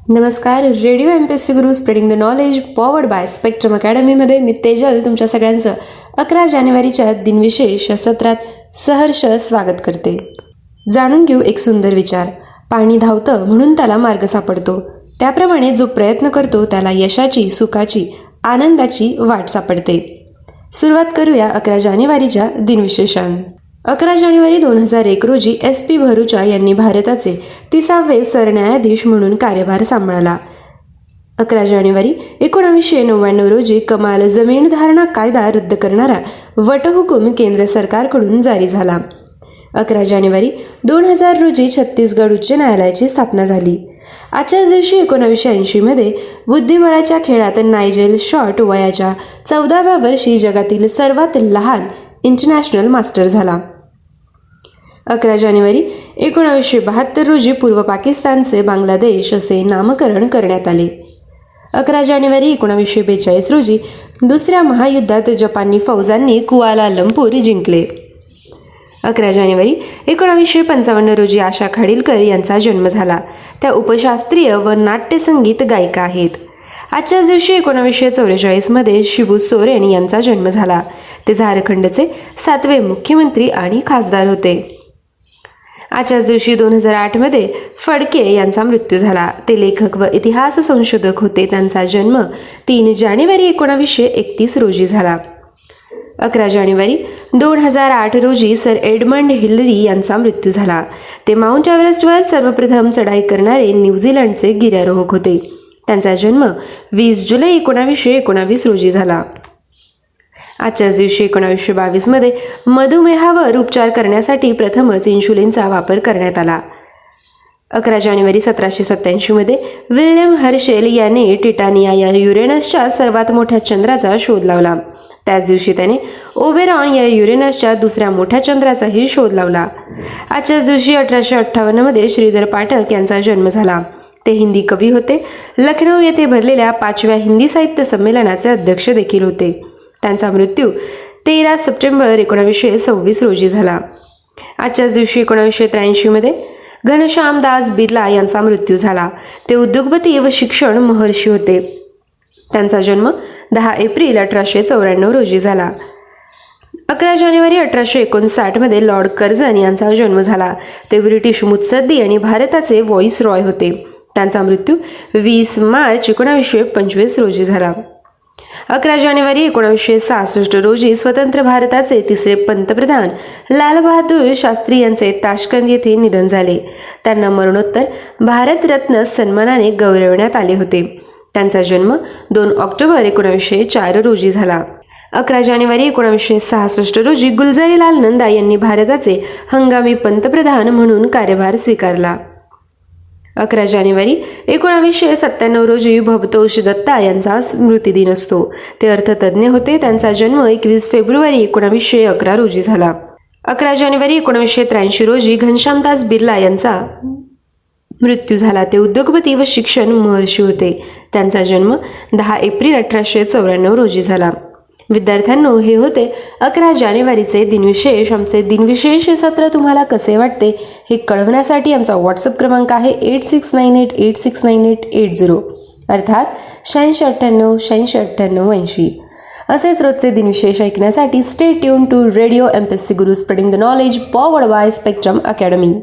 नमस्कार. Radio MPSC Guru spreading the knowledge powered by spectrum अकॅडमीमध्ये मी तेजल तुमच्या सगळ्यांचं 11 जानेवारीच्या दिनविशेष या सत्रात सहर्ष स्वागत करते. जाणून घेऊ एक सुंदर विचार. पाणी धावतं म्हणून त्याला मार्ग सापडतो. त्याप्रमाणे जो प्रयत्न करतो त्याला यशाची, सुखाची, आनंदाची वाट सापडते. सुरुवात करूया 11 जानेवारीच्या दिनविशेषान. 11 जानेवारी 2001 रोजी SP भरूचा यांनी भारताचे 30वे सरन्यायाधीश म्हणून कार्यभार सांभाळला. 11 जानेवारी 1999 रोजी कमाल जमीन धारणा कायदा रद्द करणारा वटहुकूम केंद्र सरकारकडून जारी झाला. 11 जानेवारी 2000 रोजी छत्तीसगड उच्च न्यायालयाची स्थापना झाली. आजच्याच दिवशी 1980 मध्ये बुद्धिबळाच्या खेळात नायजेल शॉर्ट वयाच्या 14व्या वर्षी जगातील सर्वात लहान इंटरनॅशनल मास्टर झाला. 11 जानेवारी 1972 रोजी पूर्व पाकिस्तानचे बांगलादेश असे नामकरण करण्यात आले. 11 जानेवारी 1942 रोजी दुसऱ्या महायुद्धात जपानी फौजांनी कुआलालंपूर जिंकले. 11 जानेवारी 1955 रोजी आशा खाडिलकर यांचा जन्म झाला. त्या उपशास्त्रीय व नाट्यसंगीत गायिका आहेत. आजच्याच दिवशी 1944 मध्ये शिबू सोरेन यांचा जन्म झाला. ते झारखंडचे 7वे मुख्यमंत्री आणि खासदार होते. आजच्याच दिवशी 2008 मध्ये फडके यांचा मृत्यू झाला. ते लेखक व इतिहास संशोधक होते. त्यांचा जन्म 3 जानेवारी 1931 रोजी झाला. 11 जानेवारी 2008 रोजी सर एडमंड हिलरी यांचा मृत्यू झाला. ते माउंट एव्हरेस्टवर सर्वप्रथम चढाई करणारे न्यूझीलंडचे गिर्यारोहक होते. त्यांचा जन्म 20 जुलै 1919 रोजी झाला. आजच्याच दिवशी 1922 मध्ये मधुमेहावर उपचार करण्यासाठी प्रथमच इन्शुलिनचा वापर करण्यात आला. 11 जानेवारी 1787 मध्ये विल्यम हर्शेल याने टिटानिया या युरेनसच्या सर्वात मोठ्या चंद्राचा शोध लावला. त्याच दिवशी त्याने ओबेरॉन या युरेनसच्या दुसऱ्या मोठ्या चंद्राचाही शोध लावला. आजच्याच दिवशी 1858 मध्ये श्रीधर पाठक यांचा जन्म झाला. ते हिंदी कवी होते. लखनौ येथे भरलेल्या 5व्या हिंदी साहित्य संमेलनाचे अध्यक्ष देखील होते. त्यांचा मृत्यू 13 सप्टेंबर 1926 रोजी झाला. आजच्याच दिवशी 1983 मध्ये घनश्यामदास बिर्ला यांचा मृत्यू झाला. ते उद्योगपती व शिक्षण महर्षी होते. त्यांचा जन्म 10 एप्रिल 1894 रोजी झाला. 11 जानेवारी 1859 मध्ये लॉर्ड कर्झन यांचा जन्म झाला. ते ब्रिटिश मुत्सद्दी आणि भारताचे व्हॉइस रॉय होते. त्यांचा मृत्यू 20 मार्च 1925 रोजी झाला. 11 जानेवारी 1966 रोजी स्वतंत्र भारताचे तिसरे पंतप्रधान लालबहादूर शास्त्री यांचे ताशकंद येथे निधन झाले. त्यांना मरणोत्तर भारतरत्न सन्मानाने गौरवण्यात आले होते. त्यांचा जन्म 2 ऑक्टोबर 1904 रोजी झाला. 11 जानेवारी 1966 रोजी गुलजारीलाल नंदा यांनी भारताचे हंगामी पंतप्रधान म्हणून कार्यभार स्वीकारला. 11 जानेवारी 1997 रोजी भवतोष दत्ता यांचा स्मृतिदिन असतो. ते अर्थतज्ज्ञ होते. त्यांचा जन्म 21 फेब्रुवारी 1911 रोजी झाला. 11 जानेवारी 1983 रोजी घनश्यामदास बिर्ला यांचा मृत्यू झाला. ते उद्योगपती व शिक्षण महर्षी होते. त्यांचा जन्म 10 एप्रिल 1894 रोजी झाला. विद्यार्थ्यांनो, हे होते 11 जानेवारीचे दिनविशेष. आमचे दिनविशेष सत्र तुम्हाला कसे वाटते हे कळवण्यासाठी आमचा व्हॉट्सअप क्रमांक आहे 8698869880 अर्थात 8698 8698 80. असेच रोजचे दिनविशेष ऐकण्यासाठी stay tune to radio MPSC Guru spreading the knowledge powered by Spectrum academy.